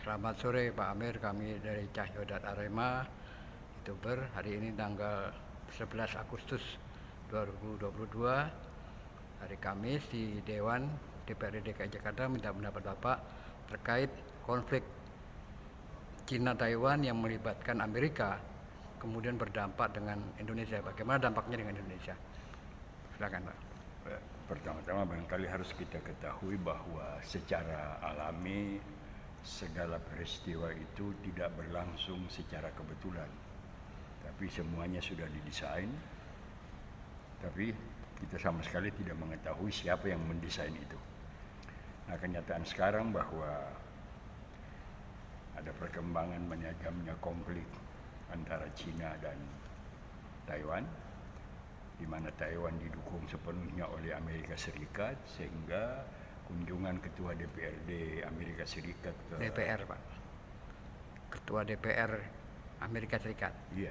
Selamat sore Pak Amir, kami dari Cahyo dan Arema, YouTuber. Hari ini tanggal 11 Agustus 2022, hari Kamis di Dewan DPRD DKI Jakarta minta pendapat Bapak terkait konflik Cina-Taiwan yang melibatkan Amerika, kemudian berdampak dengan Indonesia. Bagaimana dampaknya dengan Indonesia? Silakan Pak. Pertama-tama barangkali harus kita ketahui bahwa secara alami segala peristiwa itu tidak berlangsung secara kebetulan, tapi semuanya sudah didesain, tapi kita sama sekali tidak mengetahui siapa yang mendesain itu. Nah, kenyataan sekarang bahwa ada perkembangan menajamnya konflik antara China dan Taiwan, di mana Taiwan didukung sepenuhnya oleh Amerika Serikat, sehingga kunjungan Ketua DPRD Amerika Serikat ke DPR Pak, Ketua DPR Amerika Serikat. Iya,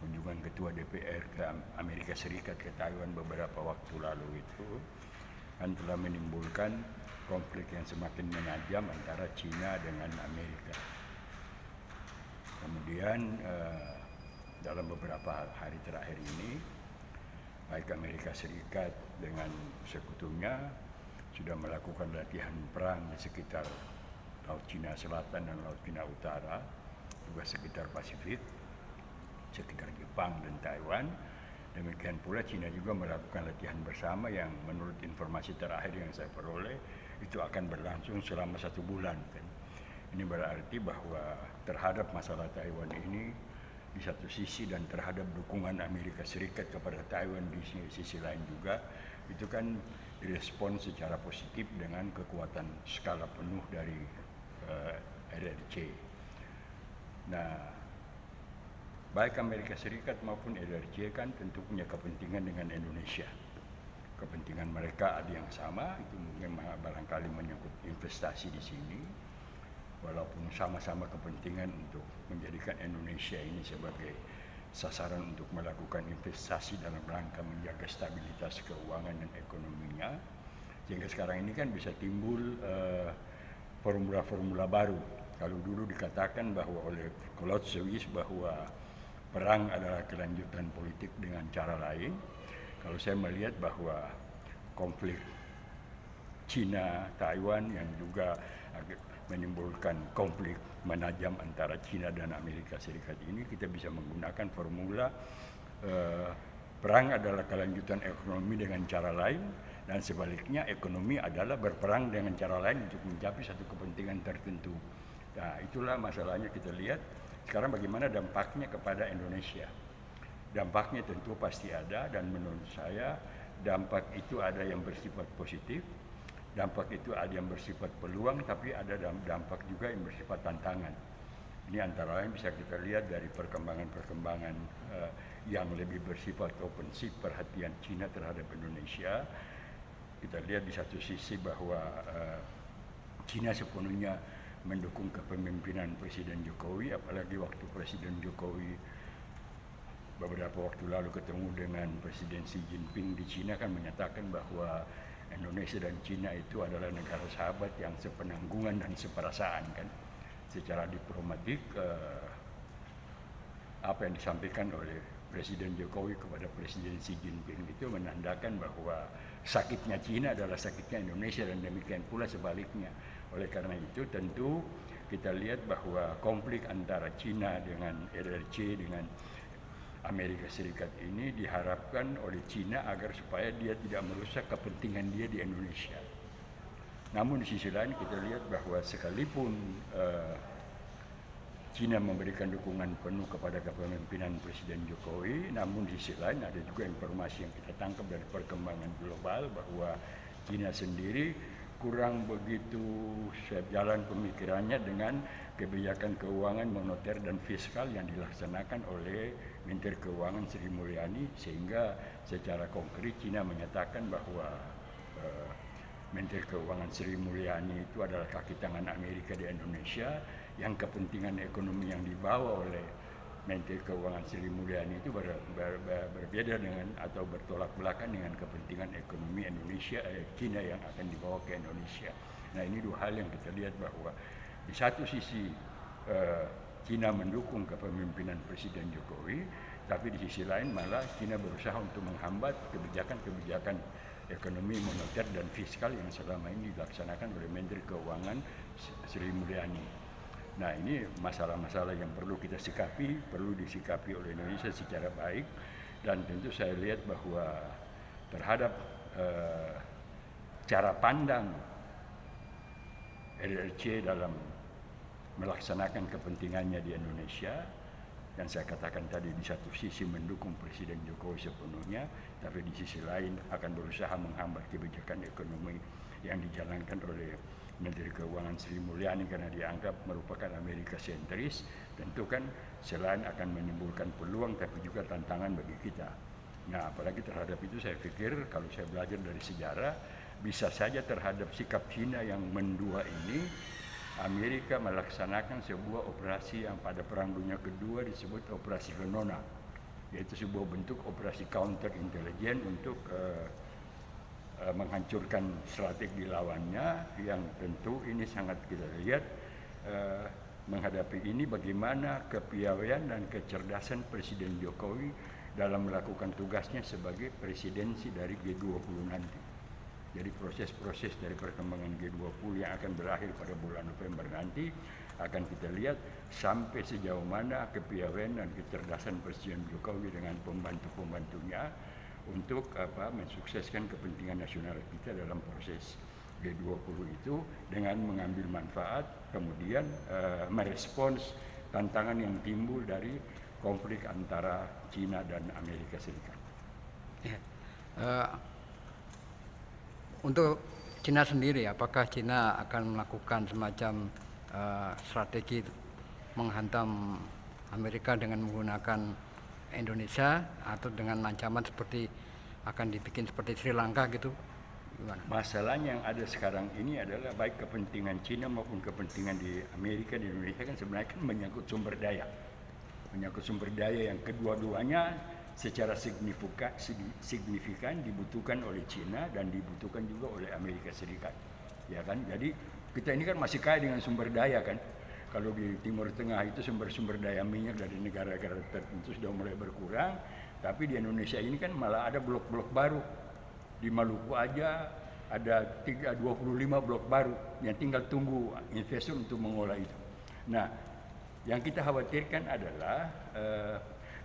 kunjungan Ketua DPR ke Amerika Serikat ke Taiwan beberapa waktu lalu itu kan telah menimbulkan konflik yang semakin menajam antara China dengan Amerika. Kemudian dalam beberapa hari terakhir ini, baik Amerika Serikat dengan sekutunya sudah melakukan latihan perang di sekitar Laut Cina Selatan dan Laut Cina Utara, juga sekitar Pasifik, sekitar Jepang dan Taiwan. Demikian pula China juga melakukan latihan bersama yang menurut informasi terakhir yang saya peroleh itu akan berlangsung selama 1 bulan. Ini berarti bahwa terhadap masalah Taiwan ini di satu sisi dan terhadap dukungan Amerika Serikat kepada Taiwan di sisi lain juga, itu kan direspon secara positif dengan kekuatan skala penuh dari LRC. Nah, baik Amerika Serikat maupun LRC kan tentu punya kepentingan dengan Indonesia. Kepentingan mereka ada yang sama, itu mungkin barangkali menyangkut investasi di sini, walaupun sama-sama kepentingan untuk menjadikan Indonesia ini sebagai sasaran untuk melakukan investasi dalam rangka menjaga stabilitas keuangan dan ekonominya, sehingga sekarang ini kan bisa timbul formula-formula baru. Kalau dulu dikatakan bahwa oleh Clausewitz bahwa perang adalah kelanjutan politik dengan cara lain, kalau saya melihat bahwa konflik China-Taiwan yang juga menimbulkan konflik menajam antara China dan Amerika Serikat ini, kita bisa menggunakan formula perang adalah kelanjutan ekonomi dengan cara lain, dan sebaliknya ekonomi adalah berperang dengan cara lain untuk mencapai satu kepentingan tertentu. Nah, itulah masalahnya kita lihat sekarang bagaimana dampaknya kepada Indonesia. Dampaknya tentu pasti ada, dan menurut saya dampak itu ada yang bersifat positif, dampak itu ada yang bersifat peluang, tapi ada dampak juga yang bersifat tantangan. Ini antara lain bisa kita lihat dari perkembangan-perkembangan yang lebih bersifat ofensif perhatian China terhadap Indonesia. Kita lihat di satu sisi bahwa China sepenuhnya mendukung kepemimpinan Presiden Jokowi, apalagi waktu Presiden Jokowi beberapa waktu lalu ketemu dengan Presiden Xi Jinping di China kan menyatakan bahwa Indonesia dan China itu adalah negara sahabat yang sepenanggungan dan seperasaan kan. Secara diplomatik apa yang disampaikan oleh Presiden Jokowi kepada Presiden Xi Jinping itu menandakan bahwa sakitnya China adalah sakitnya Indonesia, dan demikian pula sebaliknya. Oleh karena itu tentu kita lihat bahwa konflik antara China dengan LRC dengan Amerika Serikat ini diharapkan oleh China agar supaya dia tidak merusak kepentingan dia di Indonesia. Namun di sisi lain kita lihat bahwa sekalipun China memberikan dukungan penuh kepada kepemimpinan Presiden Jokowi, namun di sisi lain ada juga informasi yang kita tangkap dari perkembangan global bahwa China sendiri kurang begitu sejalan pemikirannya dengan kebijakan keuangan moneter dan fiskal yang dilaksanakan oleh Menteri Keuangan Sri Mulyani, sehingga secara konkret China menyatakan bahwa Menteri Keuangan Sri Mulyani itu adalah kaki tangan Amerika di Indonesia, yang kepentingan ekonomi yang dibawa oleh Menteri Keuangan Sri Mulyani itu berbeda dengan atau bertolak belakang dengan kepentingan ekonomi Indonesia, China yang akan dibawa ke Indonesia. Nah, ini dua hal yang kita lihat bahwa Di satu sisi Cina mendukung kepemimpinan Presiden Jokowi, tapi di sisi lain malah Cina berusaha untuk menghambat kebijakan-kebijakan ekonomi moneter dan fiskal yang selama ini dilaksanakan oleh Menteri Keuangan Sri Mulyani. Nah, ini masalah-masalah yang perlu kita sikapi, perlu disikapi oleh Indonesia secara baik, dan tentu saya lihat bahwa terhadap cara pandang RRC dalam melaksanakan kepentingannya di Indonesia, dan saya katakan tadi di satu sisi mendukung Presiden Jokowi sepenuhnya, tapi di sisi lain akan berusaha menghambat kebijakan ekonomi yang dijalankan oleh Menteri Keuangan Sri Mulyani karena dianggap merupakan Amerika sentris. Tentu kan selain akan menimbulkan peluang tapi juga tantangan bagi kita. Nah, apalagi terhadap itu saya pikir kalau saya belajar dari sejarah, bisa saja terhadap sikap Cina yang mendua ini Amerika melaksanakan sebuah operasi yang pada Perang Dunia Kedua disebut Operasi Venona, yaitu sebuah bentuk operasi counter intelijen untuk menghancurkan strategi lawannya, yang tentu ini sangat kita lihat menghadapi ini bagaimana kepiawaian dan kecerdasan Presiden Jokowi dalam melakukan tugasnya sebagai presidensi dari G20 nanti. Jadi proses-proses dari perkembangan G20 yang akan berakhir pada bulan November nanti akan kita lihat sampai sejauh mana kepiawaian dan kecerdasan Presiden Jokowi dengan pembantu-pembantunya untuk mensukseskan kepentingan nasional kita dalam proses G20 itu dengan mengambil manfaat, kemudian merespons tantangan yang timbul dari konflik antara Cina dan Amerika Serikat. Ya. Untuk Cina sendiri, apakah Cina akan melakukan semacam strategi menghantam Amerika dengan menggunakan Indonesia atau dengan ancaman seperti akan dibikin seperti Sri Lanka gitu? Gimana? Masalahnya yang ada sekarang ini adalah baik kepentingan Cina maupun kepentingan di Amerika, di Indonesia kan sebenarnya kan menyangkut sumber daya. Menyangkut sumber daya yang kedua-duanya secara signifikan dibutuhkan oleh Cina dan dibutuhkan juga oleh Amerika Serikat, ya kan? Jadi kita ini kan masih kaya dengan sumber daya kan. Kalau di Timur Tengah itu sumber-sumber daya minyak dari negara-negara tertentu sudah mulai berkurang, tapi di Indonesia ini kan malah ada blok-blok baru. Di Maluku aja ada 25 blok baru yang tinggal tunggu investor untuk mengolah itu. Nah, yang kita khawatirkan adalah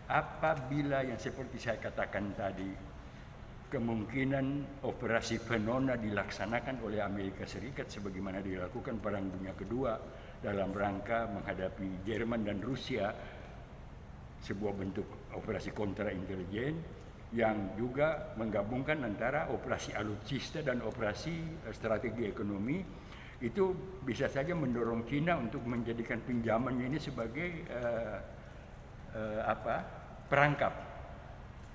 apabila yang seperti saya katakan tadi, kemungkinan operasi Venona dilaksanakan oleh Amerika Serikat sebagaimana dilakukan Perang Dunia Kedua dalam rangka menghadapi Jerman dan Rusia, sebuah bentuk operasi kontra intelijen yang juga menggabungkan antara operasi alutsista dan operasi strategi ekonomi, itu bisa saja mendorong Cina untuk menjadikan pinjamannya ini sebagai perangkap.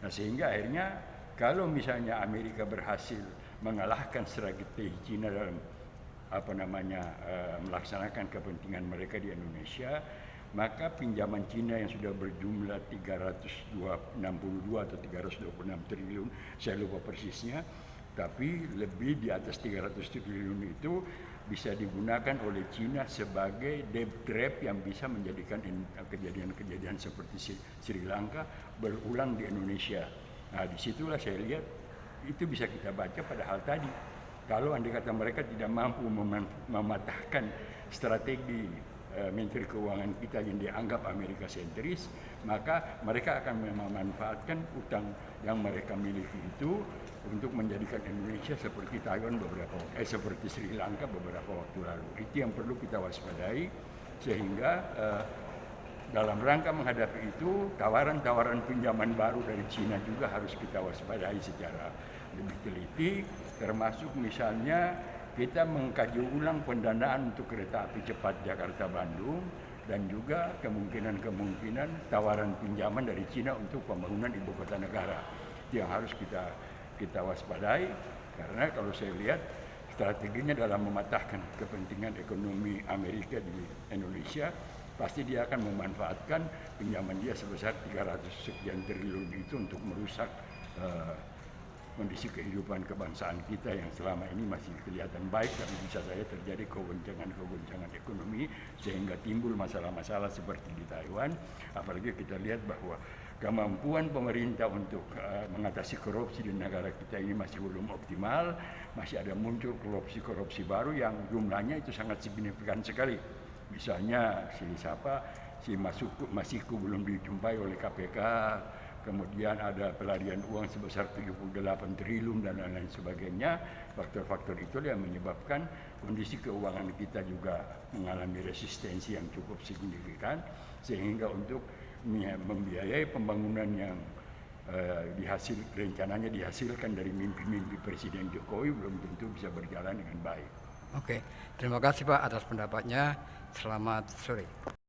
Nah, sehingga akhirnya kalau misalnya Amerika berhasil mengalahkan strategi Cina dalam melaksanakan kepentingan mereka di Indonesia, maka pinjaman Cina yang sudah berjumlah 362 atau 326 triliun, saya lupa persisnya, tapi lebih di atas 300 triliun itu bisa digunakan oleh Cina sebagai debt trap yang bisa menjadikan kejadian-kejadian seperti Sri Lanka berulang di Indonesia. Nah, disitulah saya lihat itu bisa kita baca pada hal tadi. Kalau andai kata mereka tidak mampu mematahkan strategi Menteri Keuangan kita yang dianggap Amerika sentris, maka mereka akan memanfaatkan utang yang mereka miliki itu untuk menjadikan Indonesia seperti Taiwan seperti Sri Lanka beberapa waktu lalu. Itu yang perlu kita waspadai, sehingga dalam rangka menghadapi itu tawaran-tawaran pinjaman baru dari Cina juga harus kita waspadai secara lebih teliti, termasuk misalnya kita mengkaji ulang pendanaan untuk kereta api cepat Jakarta-Bandung dan juga kemungkinan tawaran pinjaman dari Cina untuk pembangunan ibu kota negara. Itu yang harus kita waspadai, karena kalau saya lihat strateginya dalam mematahkan kepentingan ekonomi Amerika di Indonesia, pasti dia akan memanfaatkan pinjaman dia sebesar 300 sekian triliun itu untuk merusak kondisi kehidupan kebangsaan kita yang selama ini masih kelihatan baik, tapi bisa saja terjadi kegoncangan ekonomi sehingga timbul masalah-masalah seperti di Taiwan. Apalagi kita lihat bahwa kemampuan pemerintah untuk mengatasi korupsi di negara kita ini masih belum optimal, masih ada muncul korupsi baru yang jumlahnya itu sangat signifikan sekali. Misalnya si Masiku belum dijumpai oleh KPK, kemudian ada pelarian uang sebesar 78 triliun dan lain-lain sebagainya. Faktor-faktor itu yang menyebabkan kondisi keuangan kita juga mengalami resistensi yang cukup signifikan, sehingga untuk membiayai pembangunan yang rencananya dihasilkan dari mimpi-mimpi Presiden Jokowi belum tentu bisa berjalan dengan baik. Oke, terima kasih Pak atas pendapatnya. Selamat sore.